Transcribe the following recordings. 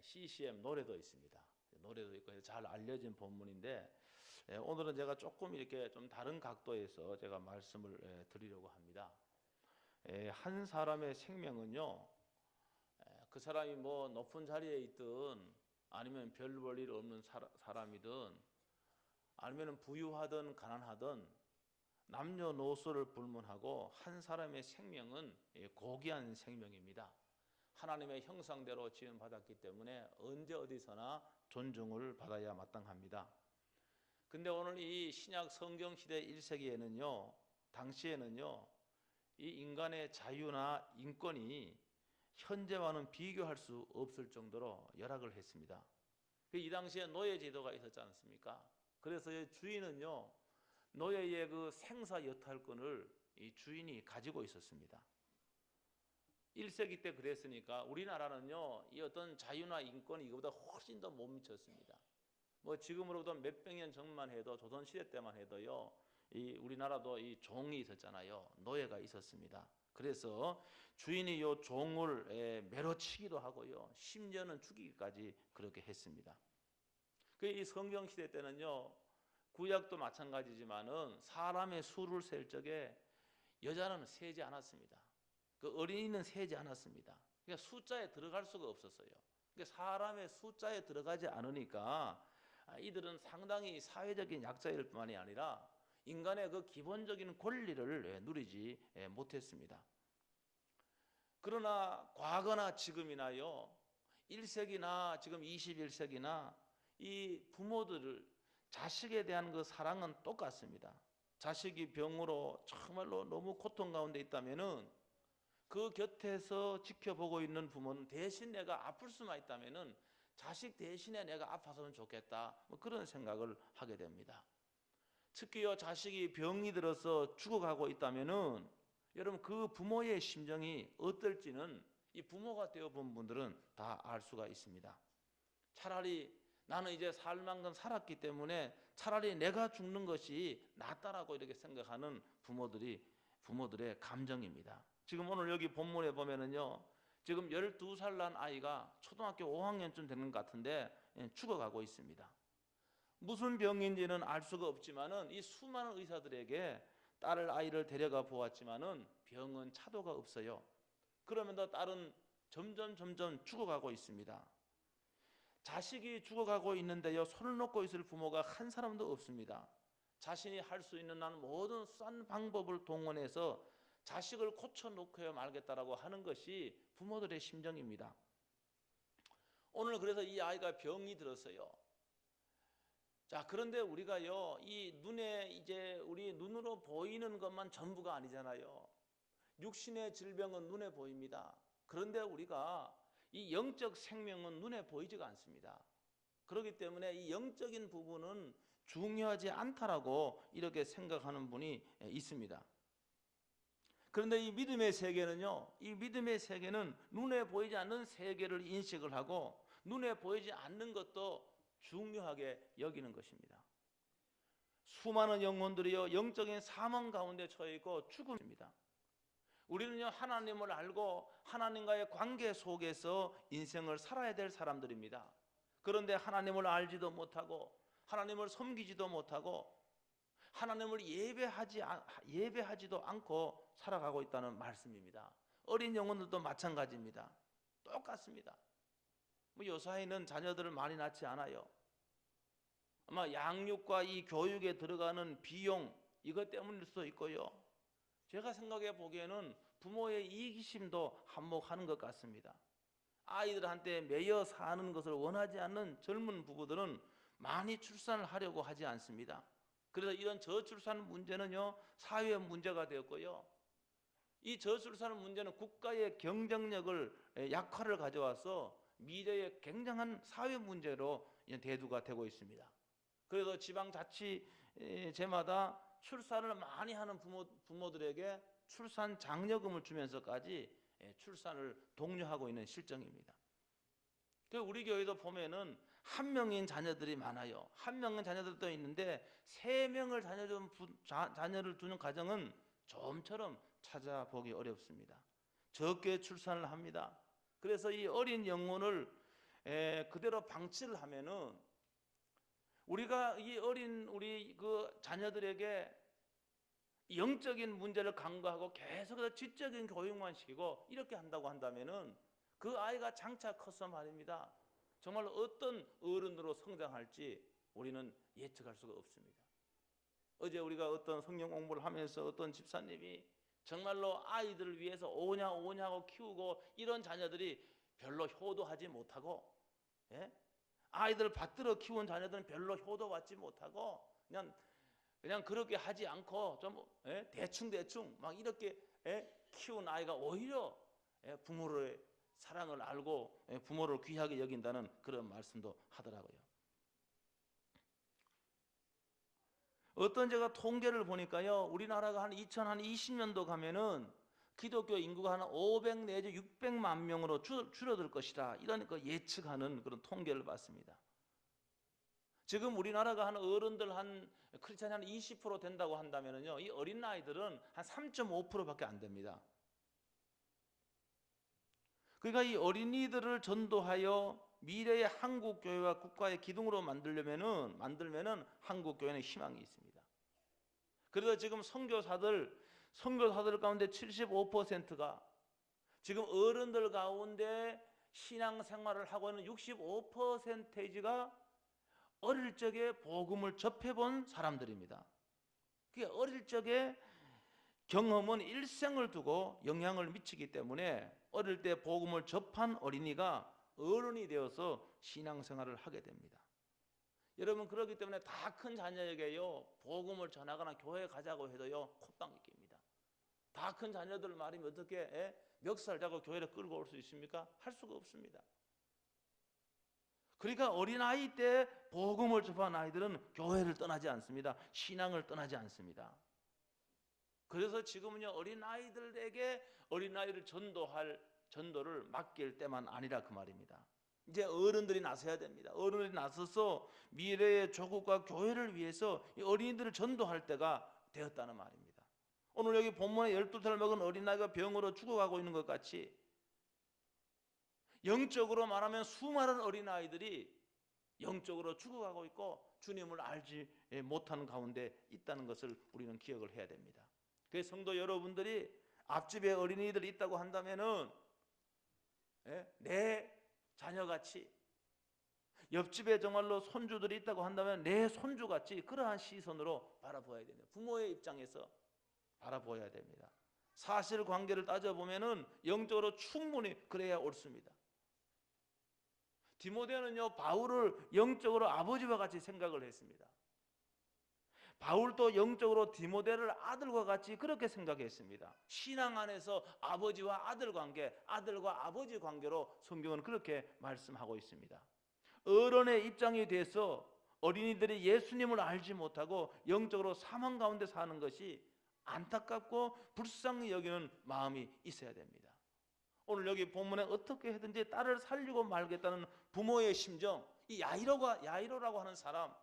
CCM 노래도 있습니다. 노래도 있고 잘 알려진 본문인데 오늘은 제가 조금 이렇게 좀 다른 각도에서 제가 말씀을 드리려고 합니다. 한 사람의 생명은요, 그 사람이 뭐 높은 자리에 있든 아니면 별 볼 일 없는 사람이든 아니면 부유하든 가난하든 남녀노소를 불문하고 한 사람의 생명은 고귀한 생명입니다. 하나님의 형상대로 지음받았기 때문에 언제 어디서나 존중을 받아야 마땅합니다. 근데 오늘 이 신약 성경 시대 1세기에는요, 당시에는요, 이 인간의 자유나 인권이 현재와는 비교할 수 없을 정도로 열악을 했습니다. 이 당시에 노예 제도가 있었지 않습니까? 그래서 주인은요, 노예의 그 생사 여탈권을 이 주인이 가지고 있었습니다. 1세기 때 그랬으니까 우리나라는요, 이 어떤 자유나 인권이 이거보다 훨씬 더 못 미쳤습니다. 뭐 지금으로부터 몇백 년 전만 해도 조선시대 때만 해도요, 이 우리나라도 이 종이 있었잖아요. 노예가 있었습니다. 그래서 주인이 요 종을 매로치기도 하고요, 심지어는 죽이기까지 그렇게 했습니다. 이 성경 시대 때는요, 구약도 마찬가지지만은 사람의 수를 셀 적에 여자는 세지 않았습니다. 그 어린이는 세지 않았습니다. 그러니까 숫자에 들어갈 수가 없었어요. 그러니까 사람의 숫자에 들어가지 않으니까 이들은 상당히 사회적인 약자일 뿐만이 아니라 인간의 그 기본적인 권리를 누리지 못했습니다. 그러나 과거나 지금이나요, 1세기나 지금 21세기나 이 부모들을 자식에 대한 그 사랑은 똑같습니다. 자식이 병으로 정말로 너무 고통 가운데 있다면은 그 곁에서 지켜보고 있는 부모는 대신 내가 아플 수만 있다면은 자식 대신에 내가 아파서는 좋겠다, 뭐 그런 생각을 하게 됩니다. 특히요, 자식이 병이 들어서 죽어가고 있다면은 여러분 그 부모의 심정이 어떨지는 이 부모가 되어본 분들은 다 알 수가 있습니다. 차라리 나는 이제 살 만큼 살았기 때문에 차라리 내가 죽는 것이 낫다라고 이렇게 생각하는 부모들의 감정입니다. 지금 오늘 여기 본문에 보면은요, 지금 12살 난 아이가 초등학교 5학년쯤 되는 것 같은데 죽어가고 있습니다. 무슨 병인지는 알 수가 없지만은 이 수많은 의사들에게 딸을 아이를 데려가 보았지만은 병은 차도가 없어요. 그러면서 딸은 점점 죽어가고 있습니다. 자식이 죽어가고 있는데요, 손을 놓고 있을 부모가 한 사람도 없습니다. 자신이 할 수 있는 한 모든 싼 방법을 동원해서 자식을 고쳐놓고야 말겠다라고 하는 것이 부모들의 심정입니다. 오늘 그래서 이 아이가 병이 들었어요. 자, 그런데 우리가요, 이 눈에 이제 우리 눈으로 보이는 것만 전부가 아니잖아요. 육신의 질병은 눈에 보입니다. 그런데 우리가 이 영적 생명은 눈에 보이지가 않습니다. 그렇기 때문에 이 영적인 부분은 중요하지 않다라고 이렇게 생각하는 분이 있습니다. 그런데 이 믿음의 세계는요, 이 믿음의 세계는 눈에 보이지 않는 세계를 인식을 하고 눈에 보이지 않는 것도 중요하게 여기는 것입니다. 수많은 영혼들이요, 영적인 사망 가운데 처해 있고 죽음입니다. 우리는요, 하나님을 알고 하나님과의 관계 속에서 인생을 살아야 될 사람들입니다. 그런데 하나님을 알지도 못하고 하나님을 섬기지도 못하고 하나님을 예배하지도 않고 살아가고 있다는 말씀입니다. 어린 영혼들도 마찬가지입니다. 똑같습니다. 뭐 요사이는 자녀들을 많이 낳지 않아요. 아마 양육과 이 교육에 들어가는 비용, 이것 때문일 수도 있고요, 제가 생각해 보기에는 부모의 이기심도 한몫하는 것 같습니다. 아이들한테 매여 사는 것을 원하지 않는 젊은 부부들은 많이 출산을 하려고 하지 않습니다. 그래서 이런 저출산 문제는요, 사회의 문제가 되었고요, 이 저출산 문제는 국가의 경쟁력을 약화를 가져와서 미래의 굉장한 사회 문제로 대두가 되고 있습니다. 그래서 지방자치제마다 출산을 많이 하는 부모들에게 출산 장려금을 주면서까지 출산을 독려하고 있는 실정입니다. 우리 교회도 보면은 한 명인 자녀들이 많아요. 한 명인 자녀들도 있는데 세 명을 자녀를 두는 가정은 좀처럼 찾아보기 어렵습니다. 적게 출산을 합니다. 그래서 이 어린 영혼을 그대로 방치를 하면은 우리가 이 어린 우리 그 자녀들에게 영적인 문제를 간과하고 계속해서 지적인 교육만 시키고 이렇게 한다고 한다면은 그 아이가 장차 커서 말입니다, 정말 어떤 어른으로 성장할지 우리는 예측할 수가 없습니다. 어제 우리가 어떤 성경 공부를 하면서 어떤 집사님이 정말로 아이들을 위해서 오냐고 키우고 이런 자녀들이 별로 효도하지 못하고, 아이들을 받들어 키운 자녀들은 별로 효도받지 못하고 그냥 그렇게 하지 않고 좀 대충 막 이렇게 키운 아이가 오히려 부모의 사랑을 알고 부모를 귀하게 여긴다는 그런 말씀도 하더라고요. 어떤 제가 통계를 보니까요, 우리나라가 한 2020년도 가면은 기독교 인구가 한 500 내지 600만 명으로 줄어들 것이다, 이런 거 예측하는 그런 통계를 봤습니다. 지금 우리나라가 한 어른들 한 크리스찬이 한 20% 된다고 한다면요, 이 어린 아이들은 한 3.5%밖에 안 됩니다. 그러니까 이 어린이들을 전도하여 미래의 한국 교회와 국가의 기둥으로 만들면은 한국 교회는 희망이 있습니다. 그래서 지금 선교사들 가운데 75%가 지금 어른들 가운데 신앙생활을 하고 있는 65%가 어릴 적에 복음을 접해본 사람들입니다. 그게 어릴 적에 경험은 일생을 두고 영향을 미치기 때문에 어릴 때 복음을 접한 어린이가 어른이 되어서 신앙생활을 하게 됩니다. 여러분, 그렇기 때문에 다 큰 자녀에게요, 복음을 전하거나 교회 가자고 해도요, 콧방귀 낍니다. 다 큰 자녀들 말이면 어떻게 멱살 잡고 교회를 끌고 올 수 있습니까? 할 수가 없습니다. 그러니까 어린아이 때 복음을 접한 아이들은 교회를 떠나지 않습니다. 신앙을 떠나지 않습니다. 그래서 지금은요, 어린아이들에게 어린아이를 전도를 맡길 때만 아니라 그 말입니다. 이제 어른들이 나서야 됩니다. 어른들이 나서서 미래의 조국과 교회를 위해서 이 어린이들을 전도할 때가 되었다는 말입니다. 오늘 여기 본문에 12살 먹은 어린아이가 병으로 죽어가고 있는 것 같이 영적으로 말하면 수많은 어린아이들이 영적으로 죽어가고 있고 주님을 알지 못하는 가운데 있다는 것을 우리는 기억을 해야 됩니다. 그래서 성도 여러분들이 앞집에 어린이들이 있다고 한다면은 내 자녀같이, 옆집에 정말로 손주들이 있다고 한다면 내 손주같이 그러한 시선으로 바라보아야 됩니다. 부모의 입장에서 바라보아야 됩니다. 사실관계를 따져보면은 영적으로 충분히 그래야 옳습니다. 디모데는요, 바울을 영적으로 아버지와 같이 생각을 했습니다. 바울도 영적으로 디모데를 아들과 같이 그렇게 생각했습니다. 신앙 안에서 아버지와 아들 관계, 아들과 아버지 관계로 성경은 그렇게 말씀하고 있습니다. 어른의 입장이 돼서 어린이들이 예수님을 알지 못하고 영적으로 사망 가운데 사는 것이 안타깝고 불쌍히 여기는 마음이 있어야 됩니다. 오늘 여기 본문에 어떻게 해든지 딸을 살리고 말겠다는 부모의 심정, 이 야이로라고 하는 사람,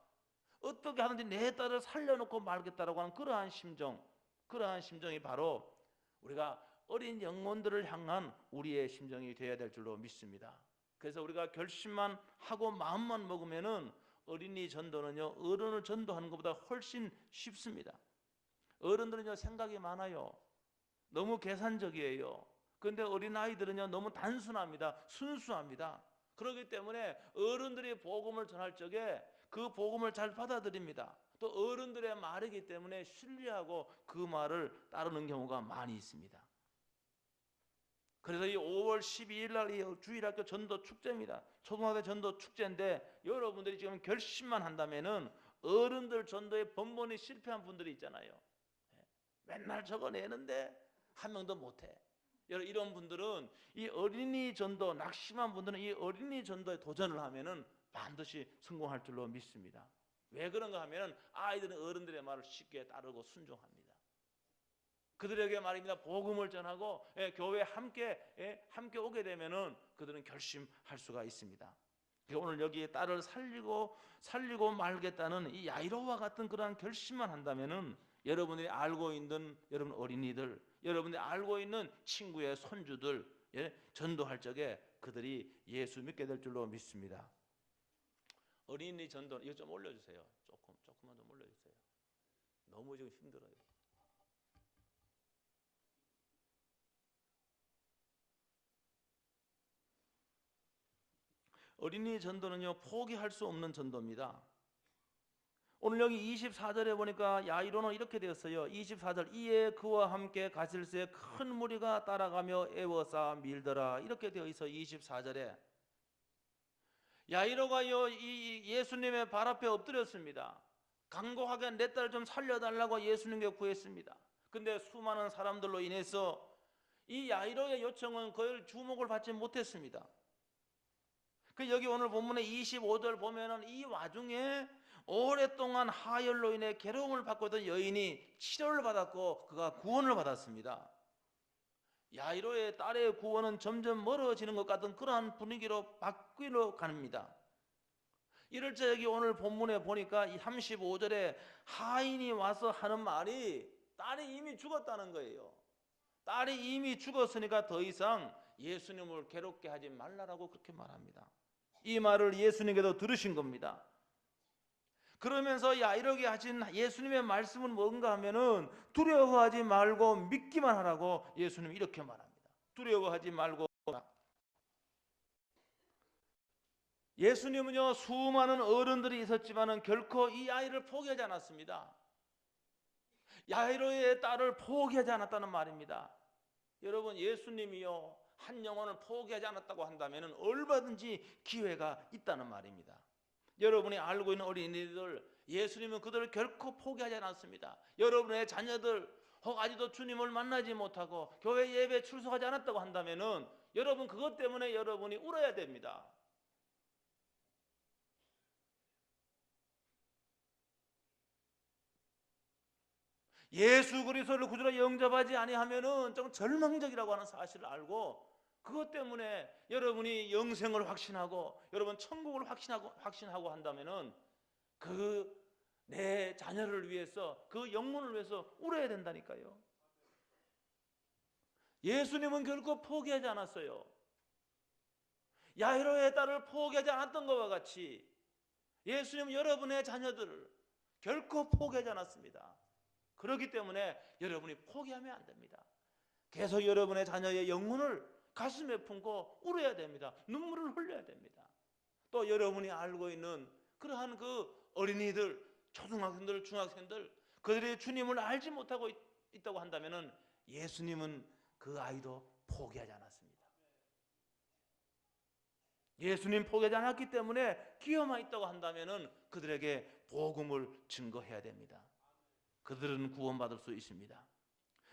어떻게 하든지 내 딸을 살려놓고 말겠다라고 하는 그러한 심정이 바로 우리가 어린 영혼들을 향한 우리의 심정이 되어야 될 줄로 믿습니다. 그래서 우리가 결심만 하고 마음만 먹으면은 어린이 전도는요, 어른을 전도하는 것보다 훨씬 쉽습니다. 어른들은요, 생각이 많아요. 너무 계산적이에요. 그런데 어린아이들은요, 너무 단순합니다. 순수합니다. 그렇기 때문에 어른들이 복음을 전할 적에 그 복음을 잘 받아들입니다. 또 어른들의 말이기 때문에 신뢰하고 그 말을 따르는 경우가 많이 있습니다. 그래서 이 5월 12일 날 이 주일학교 전도 축제입니다. 초등학교 전도 축제인데 여러분들이 지금 결심만 한다면은 어른들 전도에 번번이 실패한 분들이 있잖아요. 맨날 적어내는데 한 명도 못해. 이런 분들은 이 어린이 전도, 낙심한 분들은 이 어린이 전도에 도전을 하면은 반드시 성공할 줄로 믿습니다. 왜 그런가 하면은 아이들은 어른들의 말을 쉽게 따르고 순종합니다. 그들에게 말입니다, 복음을 전하고 교회에 함께 오게 되면은 그들은 결심할 수가 있습니다. 오늘 여기에 딸을 살리고 말겠다는 이 야이로와 같은 그러한 결심만 한다면은 여러분들이 알고 있는 여러분 어린이들, 여러분들이 알고 있는 친구의 손주들 전도할 적에 그들이 예수 믿게 될 줄로 믿습니다. 어린이 전도 이거 좀 올려주세요. 조금만 좀 올려주세요. 너무 지금 힘들어요. 어린이 전도는요, 포기할 수 없는 전도입니다. 오늘 여기 24절에 보니까 야이로는 이렇게 되었어요. 24절, 이에 그와 함께 가실새 큰 무리가 따라가며 애워싸 밀더라, 이렇게 되어 있어. 24절에 야이로가요, 이 예수님의 발 앞에 엎드렸습니다. 간곡하게 내 딸 좀 살려달라고 예수님께 구했습니다. 근데 수많은 사람들로 인해서 이 야이로의 요청은 그의 주목을 받지 못했습니다. 여기 오늘 본문의 25절 보면은 이 와중에 오랫동안 하혈로 인해 괴로움을 받고 있던 여인이 치료를 받았고 그가 구원을 받았습니다. 야이로의 딸의 구원은 점점 멀어지는 것 같은 그러한 분위기로 바뀌러 갑니다. 이럴 때 여기 오늘 본문에 보니까 이 35절에 하인이 와서 하는 말이 딸이 이미 죽었다는 거예요. 딸이 이미 죽었으니까 더 이상 예수님을 괴롭게 하지 말라라고 그렇게 말합니다. 이 말을 예수님께도 들으신 겁니다. 그러면서 야이로에게 하신 예수님의 말씀은 뭔가 하면은 두려워하지 말고 믿기만 하라고 예수님이 이렇게 말합니다. 두려워하지 말고. 예수님은요, 수많은 어른들이 있었지만은 결코 이 아이를 포기하지 않았습니다. 야이로의 딸을 포기하지 않았다는 말입니다. 여러분, 예수님이요 한 영혼을 포기하지 않았다고 한다면 얼마든지 기회가 있다는 말입니다. 여러분이 알고 있는 어린이들, 예수님은 그들을 결코 포기하지 않았습니다. 여러분의 자녀들 혹 아직도 주님을 만나지 못하고 교회 예배에 출석하지 않았다고 한다면 여러분 그것 때문에 여러분이 울어야 됩니다. 예수 그리스도를 구주로 영접하지 아니하면은 좀 절망적이라고 하는 사실을 알고 그것 때문에 여러분이 영생을 확신하고 여러분 천국을 확신하고 한다면은 그 내 자녀를 위해서 그 영혼을 위해서 울어야 된다니까요. 예수님은 결코 포기하지 않았어요. 야이로의 딸을 포기하지 않았던 것과 같이 예수님은 여러분의 자녀들을 결코 포기하지 않았습니다. 그렇기 때문에 여러분이 포기하면 안 됩니다. 계속 여러분의 자녀의 영혼을 가슴에 품고 울어야 됩니다. 눈물을 흘려야 됩니다. 또 여러분이 알고 있는 그러한 그 어린이들, 초등학생들, 중학생들, 그들이 주님을 알지 못하고 있다고 한다면 예수님은 그 아이도 포기하지 않았습니다. 예수님 포기하지 않았기 때문에 기어만 있다고 한다면 그들에게 복음을 증거해야 됩니다. 그들은 구원받을 수 있습니다.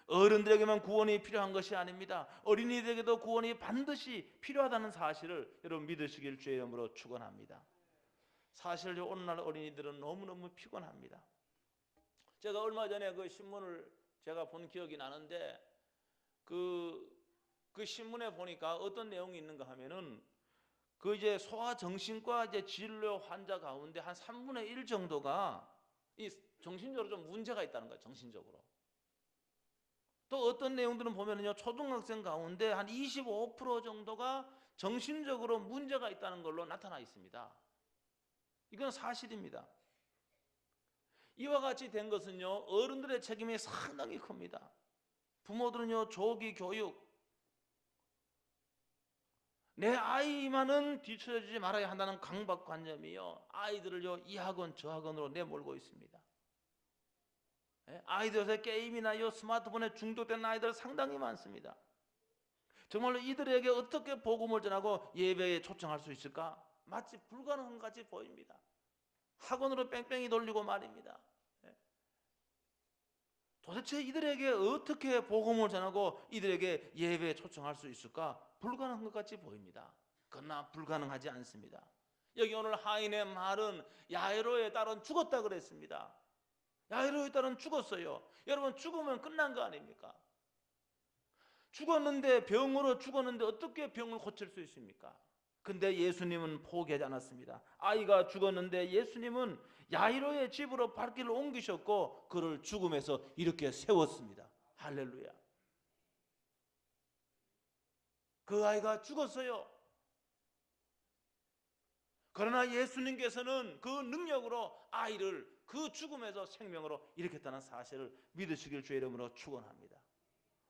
어른들에게만 구원이 필요한 것이 아닙니다. 어린이들에게도 구원이 반드시 필요하다는 사실을 여러분 믿으시길 주의 이름으로 축원합니다. 사실 오늘날 어린이들은 너무너무 피곤합니다. 제가 얼마 전에 그 신문을 제가 본 기억이 나는데 그 신문에 보니까 어떤 내용이 있는가 하면은 그 이제 소아정신과 이제 진료 환자 가운데 한 3분의 1 정도가 이 정신적으로 좀 문제가 있다는 거예요. 정신적으로. 또 어떤 내용들은 보면은요, 초등학생 가운데 한 25% 정도가 정신적으로 문제가 있다는 걸로 나타나 있습니다. 이건 사실입니다. 이와 같이 된 것은요, 어른들의 책임이 상당히 큽니다. 부모들은요, 조기 교육, 내 아이만은 뒤처지지 말아야 한다는 강박관념이요, 아이들을요 이 학원 저 학원으로 내몰고 있습니다. 아이들 요새 게임이나 스마트폰에 중독된 아이들 상당히 많습니다. 정말로 이들에게 어떻게 복음을 전하고 예배에 초청할 수 있을까? 마치 불가능한 같이 보입니다. 학원으로 뺑뺑이 돌리고 말입니다. 도대체 이들에게 어떻게 복음을 전하고 이들에게 예배에 초청할 수 있을까? 불가능한 것 같이 보입니다. 그러나 불가능하지 않습니다. 여기 오늘 하인의 말은 야이로의 딸은 죽었다 그랬습니다. 야이로의 딸은 죽었어요. 여러분, 죽으면 끝난 거 아닙니까? 죽었는데, 병으로 죽었는데 어떻게 병을 고칠 수 있습니까? 근데 예수님은 포기하지 않았습니다. 아이가 죽었는데 예수님은 야이로의 집으로 발길을 옮기셨고 그를 죽음에서 이렇게 세웠습니다. 할렐루야. 그 아이가 죽었어요. 그러나 예수님께서는 그 능력으로 아이를 그 죽음에서 생명으로 일으켰다는 사실을 믿으시길 주의 이름으로 축원합니다.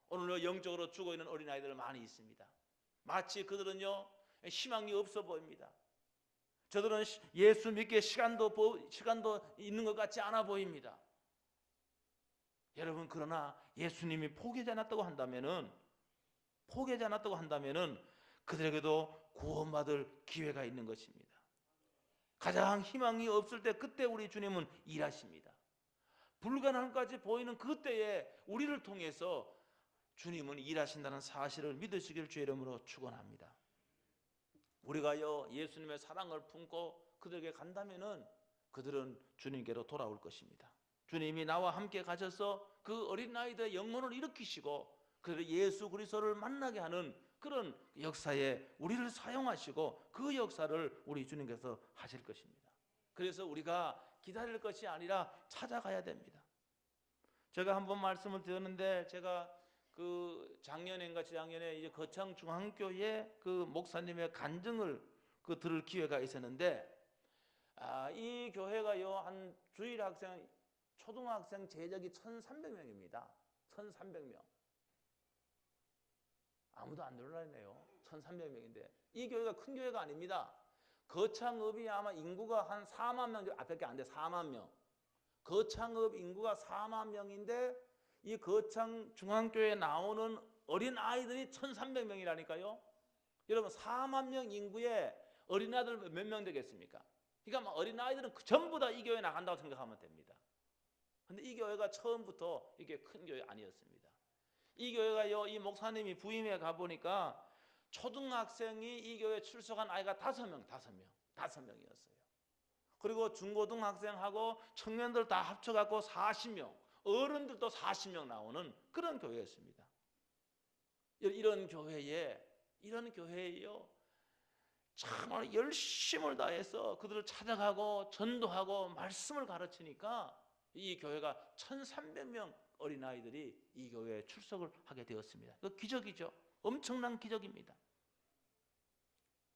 오늘도 영적으로 죽어있는 어린아이들 많이 있습니다. 마치 그들은요 희망이 없어 보입니다. 저들은 예수 믿기에 시간도 있는 것 같지 않아 보입니다. 여러분, 그러나 예수님이 포기하지 않았다고 한다면은 그들에게도 구원받을 기회가 있는 것입니다. 가장 희망이 없을 때 그때 우리 주님은 일하십니다. 불가능함까지 보이는 그때에 우리를 통해서 주님은 일하신다는 사실을 믿으시길 주의 이름으로 축원합니다. 우리가요 예수님의 사랑을 품고 그들에게 간다면은 그들은 주님께로 돌아올 것입니다. 주님이 나와 함께 가셔서 그 어린아이들의 영혼을 일으키시고 그들을 예수 그리스도를 만나게 하는 그런 역사에 우리를 사용하시고 그 역사를 우리 주님께서 하실 것입니다. 그래서 우리가 기다릴 것이 아니라 찾아가야 됩니다. 제가 한번 말씀을 드렸는데, 제가 그 작년인가 재작년에 이제 거창 중앙교회 그 목사님의 간증을 들을 기회가 있었는데, 이 교회가요 한 주일 학생, 초등학생 제적이 1,300명입니다. 1,300명. 아무도 안 놀라네요. 1,300명인데 이 교회가 큰 교회가 아닙니다. 거창읍이 아마 인구가 한 4만 명 앞밖에 안 돼. 4만 명. 거창읍 인구가 4만 명인데 이 거창 중앙교회에 나오는 어린 아이들이 1,300명이라니까요. 여러분, 4만 명 인구에 어린 아이들 몇 명 되겠습니까? 그러니까 어린 아이들은 전부 다 이 교회에 나간다고 생각하면 됩니다. 근데 이 교회가 처음부터 이게 큰 교회 아니었습니다. 이 교회가요, 이 목사님이 부임해 가보니까 초등학생이 이 교회에 출석한 아이가 5명이었어요. 그리고 중고등학생하고 청년들 다 합쳐갖고 40명, 어른들도 40명 나오는 그런 교회였습니다. 이런 교회에요, 정말 열심을 다해서 그들을 찾아가고 전도하고 말씀을 가르치니까 이 교회가 1,300명 어린아이들이 이 교회에 출석을 하게 되었습니다. 그 기적이죠. 엄청난 기적입니다.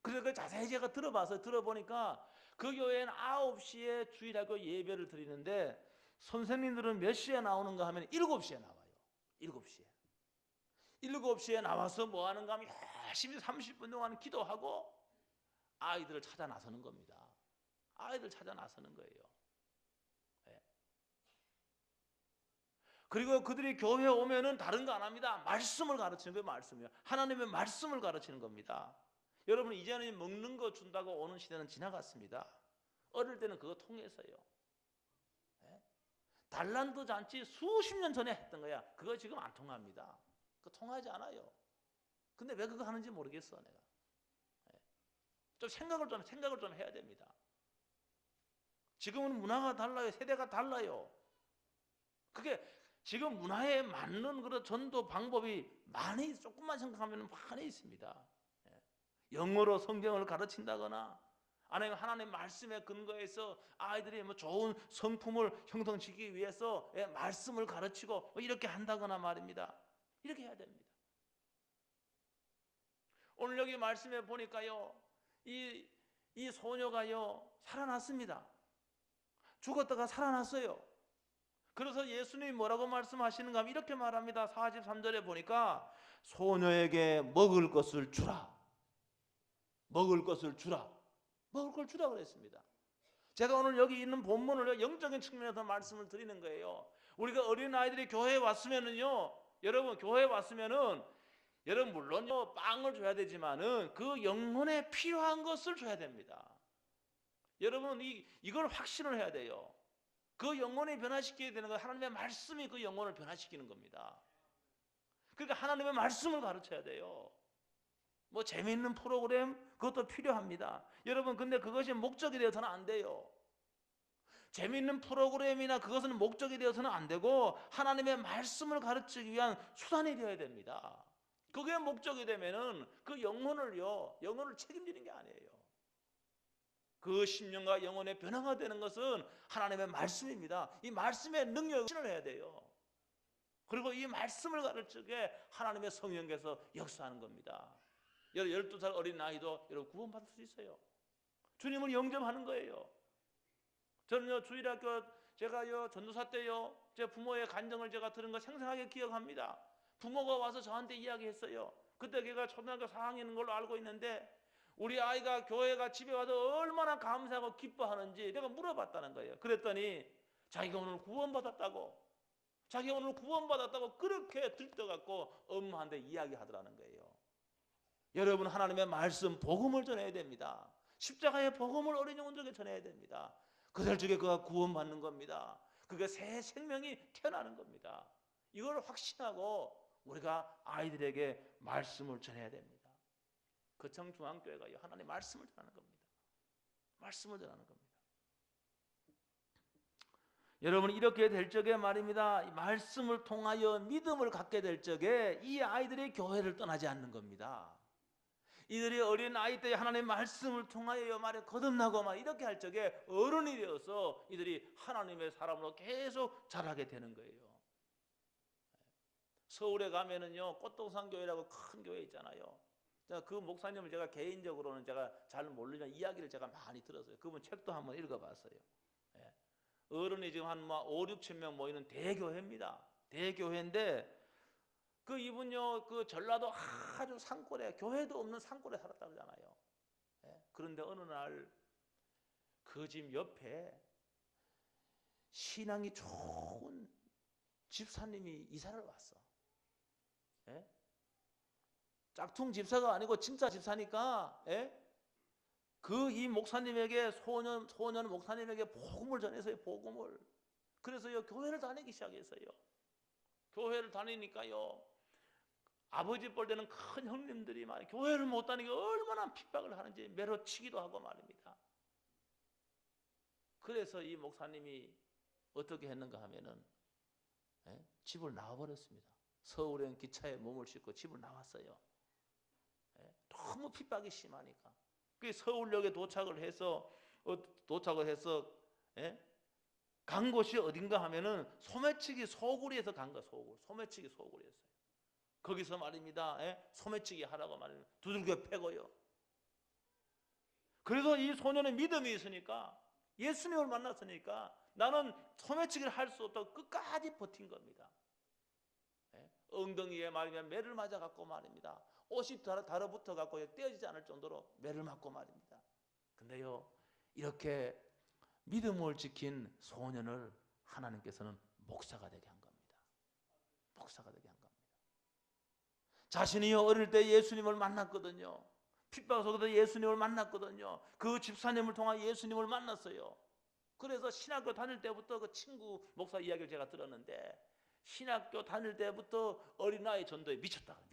그래서 자세히 제가 들어보니까 그 교회는 9시에 주일학교 예배를 드리는데 선생님들은 몇 시에 나오는가 하면 7시에 나와요. 7시에 나와서 뭐 하는가 하면 열심히 30분 동안 기도하고 아이들을 찾아 나서는 겁니다. 아이들 찾아 나서는 거예요. 그리고 그들이 교회에 오면은 다른 거 안 합니다. 말씀을 가르치는 거예요. 말씀이요. 하나님의 말씀을 가르치는 겁니다. 여러분, 이제는 먹는 거 준다고 오는 시대는 지나갔습니다. 어릴 때는 그거 통해서요. 달란트 잔치 수십 년 전에 했던 거야. 그거 지금 안 통합니다. 그거 통하지 않아요. 근데 왜 그거 하는지 모르겠어, 내가. 좀 생각을 좀 해야 됩니다. 지금은 문화가 달라요. 세대가 달라요. 그게 지금 문화에 맞는 그런 전도 방법이 많이, 조금만 생각하면 많이 있습니다. 영어로 성경을 가르친다거나 아니면 하나님 말씀에 근거해서 아이들이 뭐 좋은 성품을 형성시키기 위해서 말씀을 가르치고 이렇게 한다거나 말입니다. 이렇게 해야 됩니다. 오늘 여기 말씀에 보니까요, 이 소녀가요 살아났습니다. 죽었다가 살아났어요. 그래서 예수님이 뭐라고 말씀하시는가 하면 이렇게 말합니다. 43절에 보니까 소녀에게 먹을 것을 주라. 먹을 걸 주라 그랬습니다. 제가 오늘 여기 있는 본문을 영적인 측면에서 말씀을 드리는 거예요. 우리가 어린아이들이 교회에 왔으면은요, 여러분, 교회에 왔으면은 여러분 물론요 빵을 줘야 되지만은 그 영혼에 필요한 것을 줘야 됩니다. 여러분, 이걸 확신을 해야 돼요. 그 영혼을 변화시켜야 되는 건 하나님의 말씀이 그 영혼을 변화시키는 겁니다. 그러니까 하나님의 말씀을 가르쳐야 돼요. 뭐 재미있는 프로그램 그것도 필요합니다. 여러분, 근데 그것이 목적이 되어서는 안 돼요. 재미있는 프로그램이나 그것은 목적이 되어서는 안 되고 하나님의 말씀을 가르치기 위한 수단이 되어야 됩니다. 그게 목적이 되면은 그 영혼을 책임지는 게 아니에요. 그 심령과 영혼의 변화가 되는 것은 하나님의 말씀입니다. 이 말씀의 능력을 해야 돼요. 그리고 이 말씀을 가르치게 하나님의 성령께서 역사하는 겁니다. 12살 어린 아이도 여러분 구원받을 수 있어요. 주님을 영접하는 거예요. 저는요, 주일학교 제가요, 전도사 때요, 제 부모의 간증을 제가 들은 거 생생하게 기억합니다. 부모가 와서 저한테 이야기했어요. 그때 걔가 초등학교 4학년인 걸로 알고 있는데 우리 아이가 교회가 집에 와서 얼마나 감사하고 기뻐하는지 내가 물어봤다는 거예요. 그랬더니 자기가 오늘 구원받았다고, 자기가 오늘 구원받았다고 그렇게 들떠갖고 엄마한테 이야기하더라는 거예요. 여러분, 하나님의 말씀, 복음을 전해야 됩니다. 십자가의 복음을 어린 영혼들에게 전해야 됩니다. 그들 중에 그가 구원받는 겁니다. 그게 새 생명이 태어나는 겁니다. 이걸 확신하고 우리가 아이들에게 말씀을 전해야 됩니다. 거창중앙교회가 하나님의 말씀을 전하는 겁니다. 말씀을 전하는 겁니다. 여러분, 이렇게 될 적에 말입니다, 말씀을 통하여 믿음을 갖게 될 적에 이 아이들이 교회를 떠나지 않는 겁니다. 이들이 어린 아이 때 하나님의 말씀을 통하여 말에 거듭나고 막 이렇게 할 적에 어른이 되어서 이들이 하나님의 사람으로 계속 자라게 되는 거예요. 서울에 가면은요, 꽃동산 교회라고 큰 교회 있잖아요. 그 목사님을 제가 개인적으로는 제가 잘 모르지만 이야기를 제가 많이 들었어요. 그분 책도 한번 읽어봤어요. 어른이 지금 한 5, 6천 명 모이는 대교회입니다. 대교회인데 그 이분요, 그 전라도 아주 산골에, 교회도 없는 산골에 살았다 그러잖아요. 그런데 어느 날 그 집 옆에 신앙이 좋은 집사님이 이사를 왔어. 짝퉁 집사가 아니고 진짜 집사니까 그 이 목사님에게 소년 목사님에게 복음을 전해서요, 복음을. 그래서요, 교회를 다니기 시작했어요. 교회를 다니니까요, 아버지 볼 때는 큰 형님들이 말이에요, 교회를 못 다니게 얼마나 핍박을 하는지 매로치기도 하고 말입니다. 그래서 이 목사님이 어떻게 했는가 하면은 집을 나와버렸습니다. 서울엔 기차에 몸을 싣고 집을 나왔어요. 너무 핍박이 심하니까. 그 서울역에 도착을 해서 간 곳이 어딘가 하면은 소매치기 소굴에서 간 거야. 소매치기 소굴이었어요. 거기서 말입니다, 소매치기 하라고 말이면 두들겨 패고요. 그래서 이 소년의 믿음이 있으니까, 예수님을 만났으니까 나는 소매치기를 할 수 없다고 끝까지 버틴 겁니다. 엉덩이에 말이면 매를 맞아 갖고 말입니다, 옷이 달아붙어 갖고 떼어지지 않을 정도로 매를 맞고 말입니다. 근데요, 이렇게 믿음을 지킨 소년을 하나님께서는 목사가 되게 한 겁니다. 목사가 되게 한 겁니다. 자신이 어릴 때 예수님을 만났거든요. 핍박 속에서 예수님을 만났거든요. 그 집사님을 통해 예수님을 만났어요. 그래서 신학교 다닐 때부터 그 친구 목사 이야기를 제가 들었는데, 신학교 다닐 때부터 어린아이 전도에 미쳤다 그래요.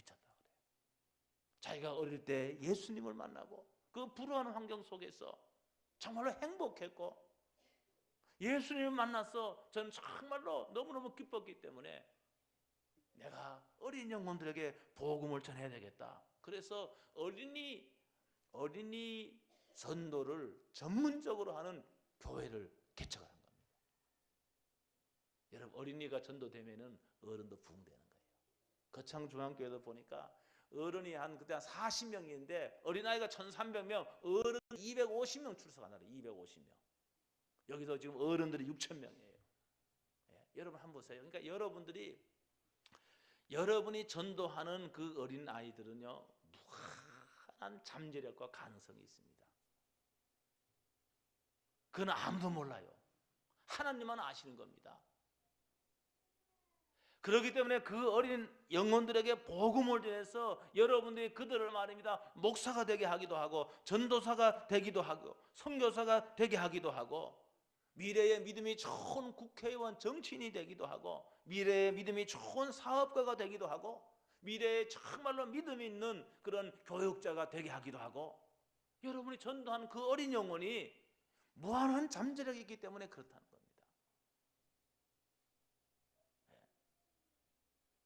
자기가 어릴 때 예수님을 만나고 그 불우한 환경 속에서 정말로 행복했고, 예수님을 만나서 저는 정말로 너무너무 기뻤기 때문에 내가 어린 영혼들에게 복음을 전해야 되겠다. 그래서 어린이 전도를 전문적으로 하는 교회를 개척을 한 겁니다. 여러분, 어린이가 전도되면은 어른도 부흥되는 거예요. 거창중앙교회도 보니까 어른이 그때 한 40명인데 어린아이가 1,300명, 어른 250명 출석한다. 250명. 여기서 지금 어른들이 6,000명이에요. 여러분 한번 보세요. 그러니까 여러분이 전도하는 그 어린 아이들은요, 무한한 잠재력과 가능성이 있습니다. 그건 아무도 몰라요. 하나님만 아시는 겁니다. 그렇기 때문에 그 어린 영혼들에게 복음을 전해서 여러분들이 그들을 말입니다, 목사가 되게 하기도 하고, 전도사가 되기도 하고, 선교사가 되게 하기도 하고, 미래의 믿음이 좋은 국회의원, 정치인이 되기도 하고, 미래의 믿음이 좋은 사업가가 되기도 하고, 미래에 정말로 믿음 있는 그런 교육자가 되게 하기도 하고, 여러분이 전도하는 그 어린 영혼이 무한한 잠재력이 있기 때문에 그렇다는 겁니다.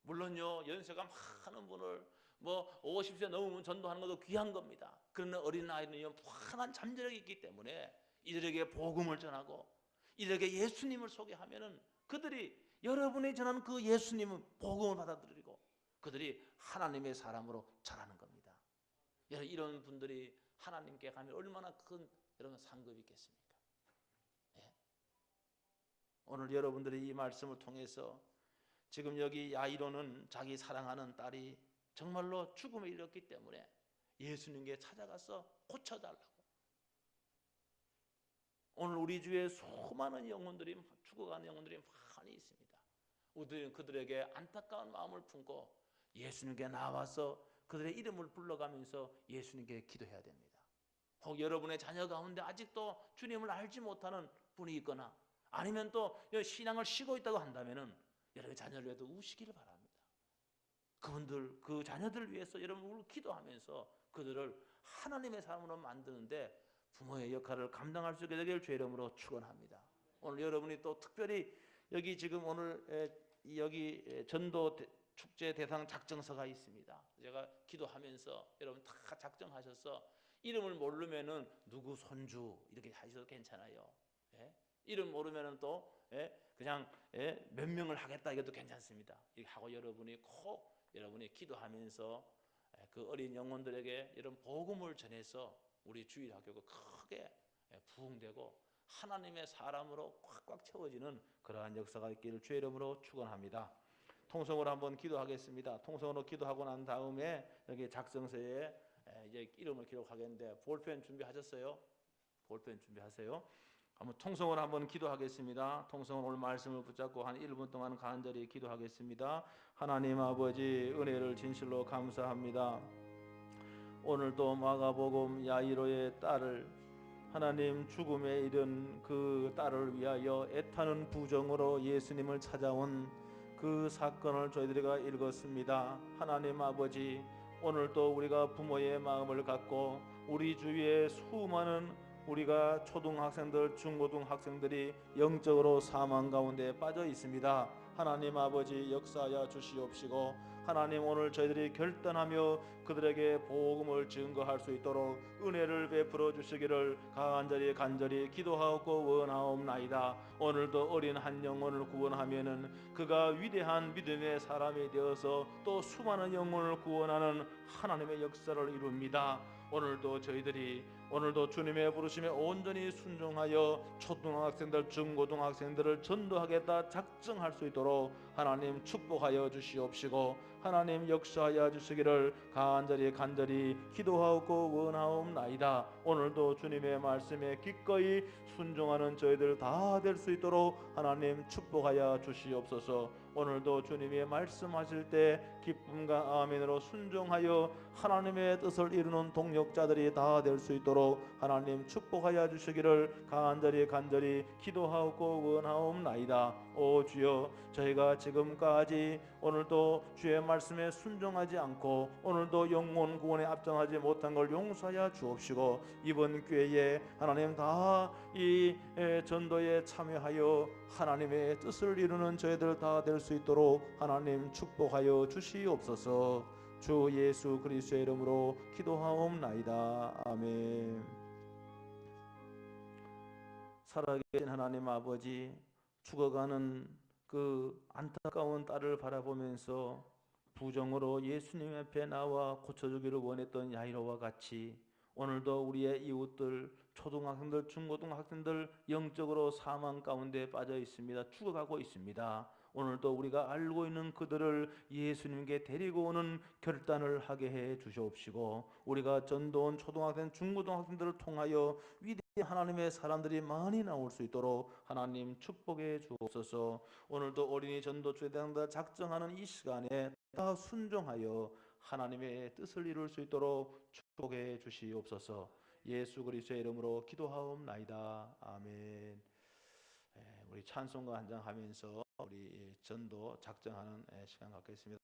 물론요, 연세가 많은 분을 50세 넘으면 전도하는 것도 귀한 겁니다. 그러나 어린아이는요, 무한한 잠재력이 있기 때문에 이들에게 복음을 전하고 이들에게 예수님을 소개하면은 그들이 여러분이 전하는 그 예수님은 복음을 받아들이고 그들이 하나님의 사람으로 자라는 겁니다. 이런 분들이 하나님께 가면 얼마나 큰 여러분 상급이 있겠습니까? 예. 오늘 여러분들이 이 말씀을 통해서 지금 여기 야이로는 자기 사랑하는 딸이 정말로 죽음에 이르렀기 때문에 예수님께 찾아가서 고쳐달라고. 오늘 우리 주위에 수많은 영혼들이, 죽어가는 영혼들이 많이 있습니다. 우리는 그들에게 안타까운 마음을 품고 예수님께 나와서 그들의 이름을 불러가면서 예수님께 기도해야 됩니다. 혹 여러분의 자녀 가운데 아직도 주님을 알지 못하는 분이 있거나 아니면 또 신앙을 쉬고 있다고 한다면 여러분의 자녀를 위해서 우시기를 바랍니다. 그분들, 그 자녀들을 위해서 여러분 기도하면서 그들을 하나님의 사람으로 만드는데 부모의 역할을 감당할 수 있게 되기를 주의 이름으로 축원합니다. 오늘 여러분이 또 특별히 여기 지금 오늘 여기 전도 축제 대상 작정서가 있습니다. 제가 기도하면서 여러분 다 작정하셔서 이름을 모르면은 누구 손주 이렇게 하셔도 괜찮아요. 예? 이름 모르면은 또 그냥 몇 명을 하겠다 이것도 괜찮습니다. 이렇게 하고 여러분이 꼭 여러분이 기도하면서 그 어린 영혼들에게 이런 복음을 전해서 우리 주일학교가 크게 부흥되고 하나님의 사람으로 꽉꽉 채워지는 그러한 역사가 있기를 주의 이름으로 축원합니다. 통성으로 한번 기도하겠습니다. 통성으로 기도하고 난 다음에 여기 작성서에 이제 이름을 기록하겠는데 볼펜 준비하셨어요? 볼펜 준비하세요. 한번 통성으로 한번 기도하겠습니다. 통성으로 오늘 말씀을 붙잡고 한 1분 동안 간절히 기도하겠습니다. 하나님 아버지 은혜를 진실로 감사합니다. 오늘도 마가복음 야이로의 딸을 하나님 죽음에 이른 그 딸을 위하여 애타는 부정으로 예수님을 찾아온 그 사건을 저희들이가 읽었습니다. 하나님 아버지 오늘도 우리가 부모의 마음을 갖고 우리 주위에 수많은 우리가 초등학생들, 중고등학생들이 영적으로 사망 가운데 빠져 있습니다. 하나님 아버지 역사하여 주시옵시고 하나님 오늘 저희들이 결단하며 그들에게 복음을 증거할 수 있도록 은혜를 베풀어 주시기를 간절히 기도하고 원하옵나이다. 오늘도 어린 한 영혼을 구원하면은 그가 위대한 믿음의 사람이 되어서 또 수많은 영혼을 구원하는 하나님의 역사를 이룹니다. 오늘도 저희들이 주님의 부르심에 온전히 순종하여 초등학생들, 중고등학생들을 전도하겠다 작정할 수 있도록 하나님 축복하여 주시옵시고 하나님 역사하여 주시기를 간절히 기도하고 원하옵나이다. 오늘도 주님의 말씀에 기꺼이 순종하는 저희들 다 될 수 있도록 하나님 축복하여 주시옵소서. 오늘도 주님이 말씀하실 때 기쁨과 아멘으로 순종하여 하나님의 뜻을 이루는 동역자들이 다 될 수 있도록 하나님 축복하여 주시기를 간절히 기도하고 원하옵나이다. 오 주여, 저희가 지금까지 오늘도 주의 말씀에 순종하지 않고 오늘도 영혼 구원에 앞장하지 못한 걸 용서하여 주옵시고 이번 기회에 하나님 다 이 전도에 참여하여 하나님의 뜻을 이루는 저희들 다 될 수 있도록 하나님 축복하여 주시옵소서. 주 예수 그리스도의 이름으로 기도하옵나이다. 아멘. 살아계신 하나님 아버지, 죽어가는 그 안타까운 딸을 바라보면서 부정으로 예수님 앞에 나와 고쳐주기를 원했던 야이로와 같이 오늘도 우리의 이웃들, 초등학생들, 중고등학생들 영적으로 사망 가운데 빠져 있습니다. 죽어가고 있습니다. 오늘도 우리가 알고 있는 그들을 예수님께 데리고 오는 결단을 하게 해 주시옵시고 우리가 전도원 초등학생, 중고등학생들을 통하여 위대한 하나님의 사람들이 많이 나올 수 있도록 하나님 축복해 주옵소서. 오늘도 어린이 전도 주대장들 작정하는 이 시간에 다 순종하여 하나님의 뜻을 이룰 수 있도록 축복해 주시옵소서. 예수 그리스도의 이름으로 기도하옵나이다. 아멘. 우리 찬송가 한 장 하면서 우리 전도 작정하는 시간 갖겠습니다.